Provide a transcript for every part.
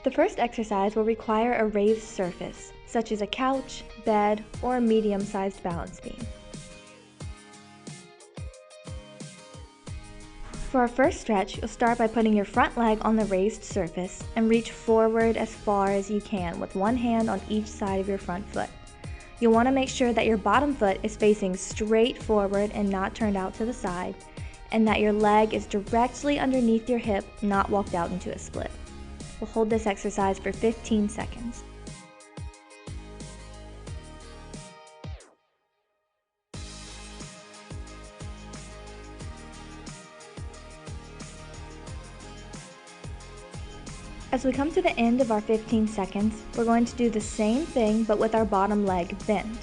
The first exercise will require a raised surface, such as a couch, bed, or a medium-sized balance beam. For our first stretch, you'll start by putting your front leg on the raised surface and reach forward as far as you can with one hand on each side of your front foot. You'll want to make sure that your bottom foot is facing straight forward and not turned out to the side, and that your leg is directly underneath your hip, not walked out into a split. We'll hold this exercise for 15 seconds. As we come to the end of our 15 seconds, we're going to do the same thing but with our bottom leg bent.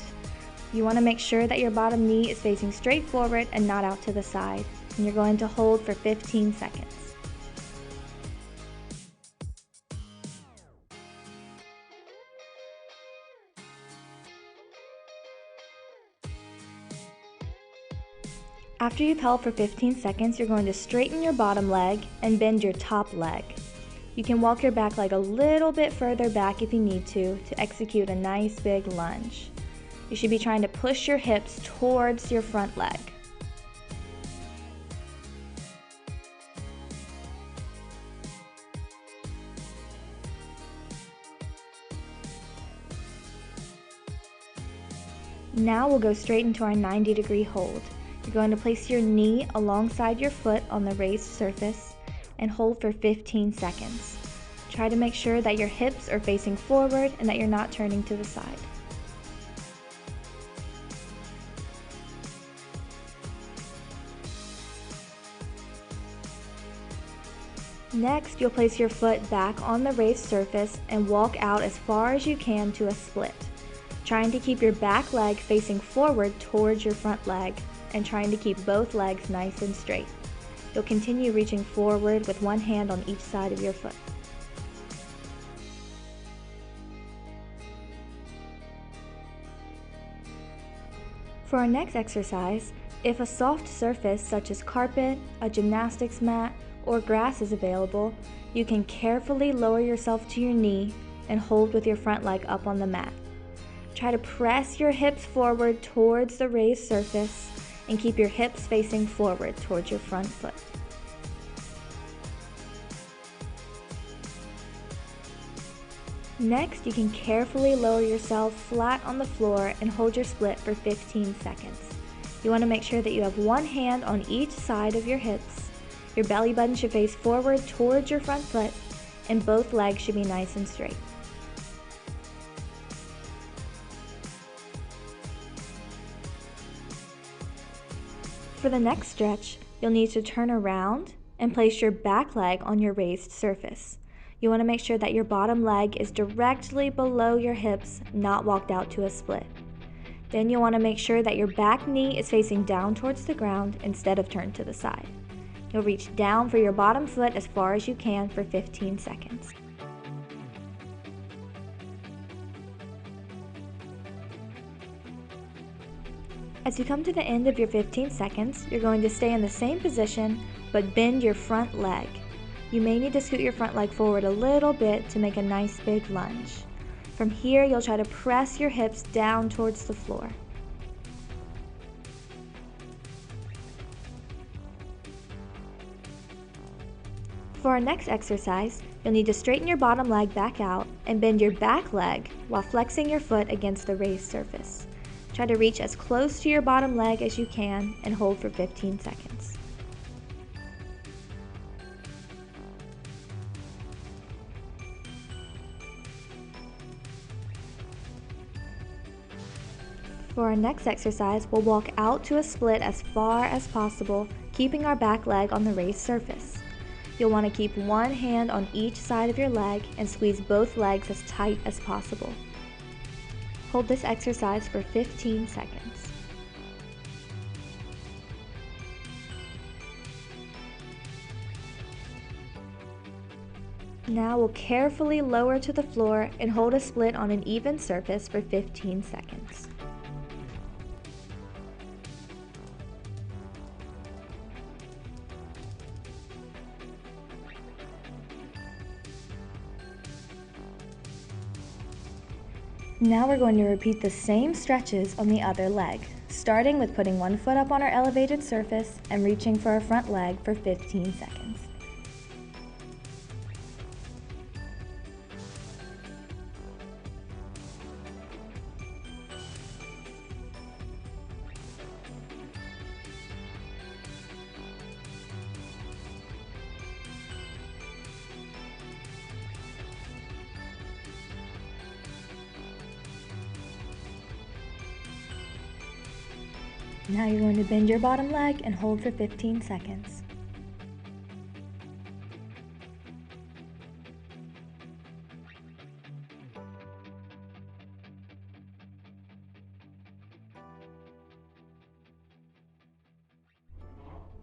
You want to make sure that your bottom knee is facing straight forward and not out to the side, and you're going to hold for 15 seconds. After you've held for 15 seconds, you're going to straighten your bottom leg and bend your top leg. You can walk your back leg a little bit further back if you need to execute a nice big lunge. You should be trying to push your hips towards your front leg. Now we'll go straight into our 90-degree hold. You're going to place your knee alongside your foot on the raised surface and hold for 15 seconds. Try to make sure that your hips are facing forward and that you're not turning to the side. Next, you'll place your foot back on the raised surface and walk out as far as you can to a split, trying to keep your back leg facing forward towards your front leg and trying to keep both legs nice and straight. You'll continue reaching forward with one hand on each side of your foot. For our next exercise, if a soft surface such as carpet, a gymnastics mat, or grass is available, you can carefully lower yourself to your knee and hold with your front leg up on the mat. Try to press your hips forward towards the raised surface and keep your hips facing forward towards your front foot. Next, you can carefully lower yourself flat on the floor and hold your split for 15 seconds. You want to make sure that you have one hand on each side of your hips. Your belly button should face forward towards your front foot, and both legs should be nice and straight. For the next stretch, you'll need to turn around and place your back leg on your raised surface. You want to make sure that your bottom leg is directly below your hips, not walked out to a split. Then you'll want to make sure that your back knee is facing down towards the ground instead of turned to the side. You'll reach down for your bottom foot as far as you can for 15 seconds. As you come to the end of your 15 seconds, you're going to stay in the same position, but bend your front leg. You may need to scoot your front leg forward a little bit to make a nice big lunge. From here, you'll try to press your hips down towards the floor. For our next exercise, you'll need to straighten your bottom leg back out and bend your back leg while flexing your foot against the raised surface. Try to reach as close to your bottom leg as you can and hold for 15 seconds. For our next exercise, we'll walk out to a split as far as possible, keeping our back leg on the raised surface. You'll want to keep one hand on each side of your leg and squeeze both legs as tight as possible. Hold this exercise for 15 seconds. Now we'll carefully lower to the floor and hold a split on an even surface for 15 seconds. Now we're going to repeat the same stretches on the other leg, starting with putting one foot up on our elevated surface and reaching for our front leg for 15 seconds. Now you're going to bend your bottom leg and hold for 15 seconds.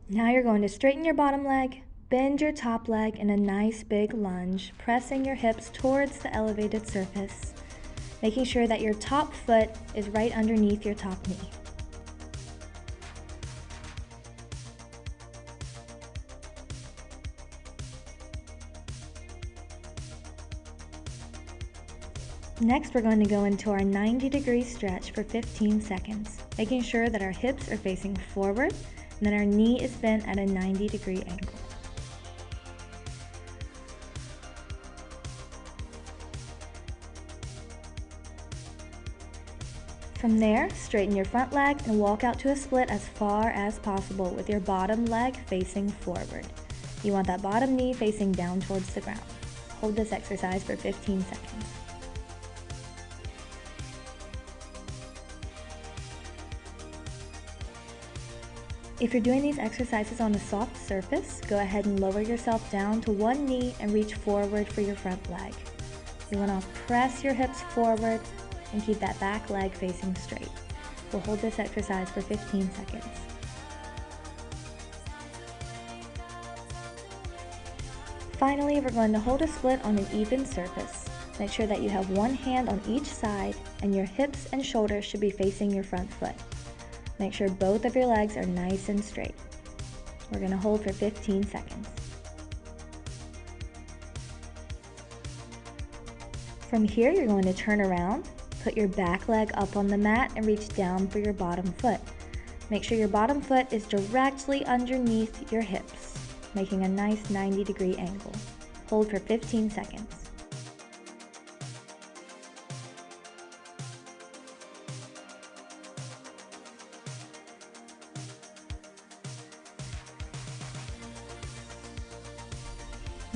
Now you're going to straighten your bottom leg, bend your top leg in a nice big lunge, pressing your hips towards the elevated surface, making sure that your top foot is right underneath your top knee. Next, we're going to go into our 90-degree stretch for 15 seconds, making sure that our hips are facing forward and that our knee is bent at a 90-degree angle. From there, straighten your front leg and walk out to a split as far as possible with your bottom leg facing forward. You want that bottom knee facing down towards the ground. Hold this exercise for 15 seconds. If you're doing these exercises on a soft surface, go ahead and lower yourself down to one knee and reach forward for your front leg. You want to press your hips forward and keep that back leg facing straight. We'll hold this exercise for 15 seconds. Finally, we're going to hold a split on an even surface. Make sure that you have one hand on each side and your hips and shoulders should be facing your front foot. Make sure both of your legs are nice and straight. We're going to hold for 15 seconds. From here, you're going to turn around, put your back leg up on the mat and reach down for your bottom foot. Make sure your bottom foot is directly underneath your hips, making a nice 90-degree angle. Hold for 15 seconds.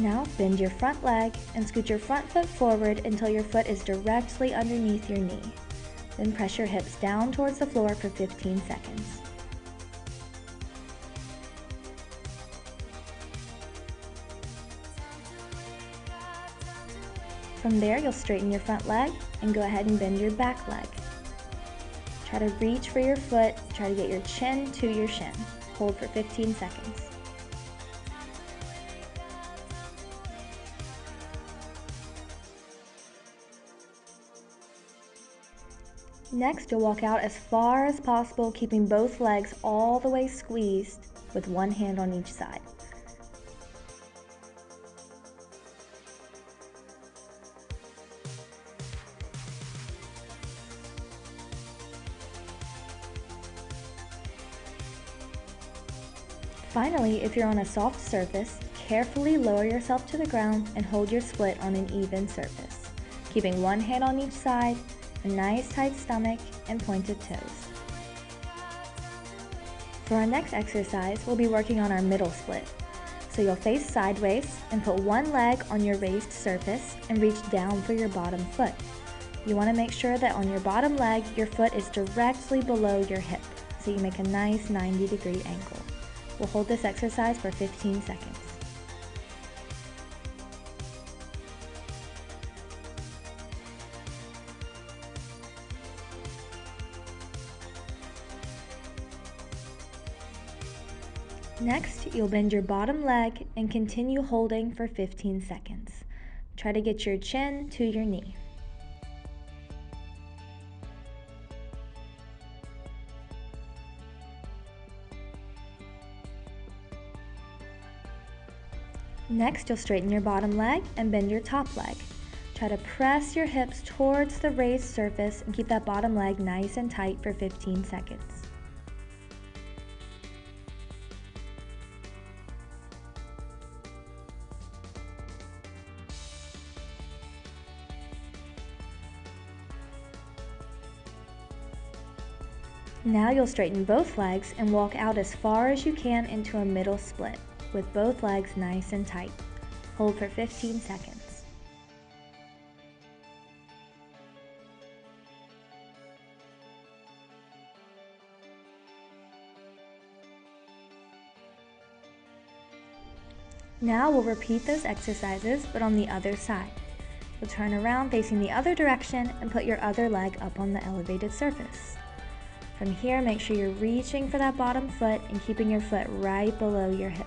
Now bend your front leg and scoot your front foot forward until your foot is directly underneath your knee. Then press your hips down towards the floor for 15 seconds. From there, you'll straighten your front leg and go ahead and bend your back leg. Try to reach for your foot, try to get your chin to your shin. Hold for 15 seconds. Next, you'll walk out as far as possible, keeping both legs all the way squeezed with one hand on each side. Finally, if you're on a soft surface, carefully lower yourself to the ground and hold your split on an even surface, keeping one hand on each side, a nice tight stomach, and pointed toes. For our next exercise, we'll be working on our middle split. So you'll face sideways and put one leg on your raised surface and reach down for your bottom foot. You want to make sure that on your bottom leg, your foot is directly below your hip, so you make a nice 90-degree angle. We'll hold this exercise for 15 seconds. Next, you'll bend your bottom leg and continue holding for 15 seconds. Try to get your chin to your knee. Next, you'll straighten your bottom leg and bend your top leg. Try to press your hips towards the raised surface and keep that bottom leg nice and tight for 15 seconds. Now you'll straighten both legs and walk out as far as you can into a middle split, with both legs nice and tight. Hold for 15 seconds. Now we'll repeat those exercises, but on the other side. You'll turn around facing the other direction and put your other leg up on the elevated surface. From here, make sure you're reaching for that bottom foot and keeping your foot right below your hip.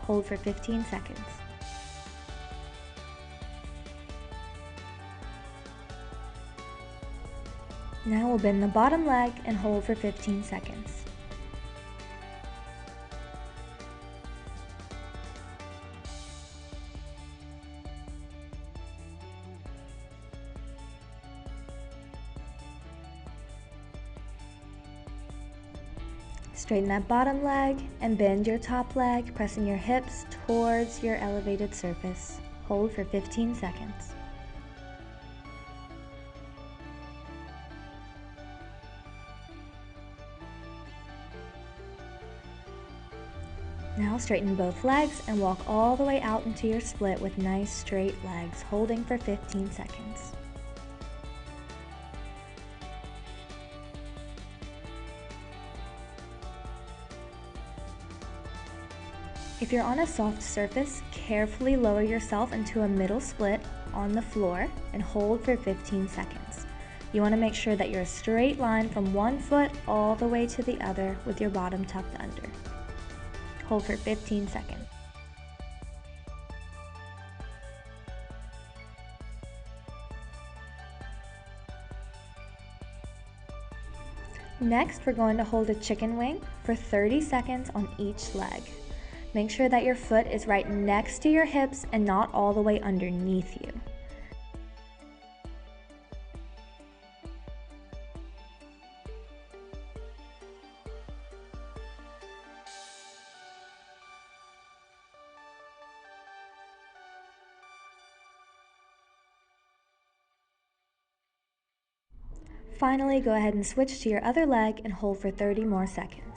Hold for 15 seconds. Now we'll bend the bottom leg and hold for 15 seconds. Straighten that bottom leg and bend your top leg, pressing your hips towards your elevated surface. Hold for 15 seconds. Now straighten both legs and walk all the way out into your split with nice straight legs, holding for 15 seconds. If you're on a soft surface, carefully lower yourself into a middle split on the floor and hold for 15 seconds. You want to make sure that you're a straight line from one foot all the way to the other with your bottom tucked under. Hold for 15 seconds. Next, we're going to hold a chicken wing for 30 seconds on each leg. Make sure that your foot is right next to your hips and not all the way underneath you. Finally, go ahead and switch to your other leg and hold for 30 more seconds.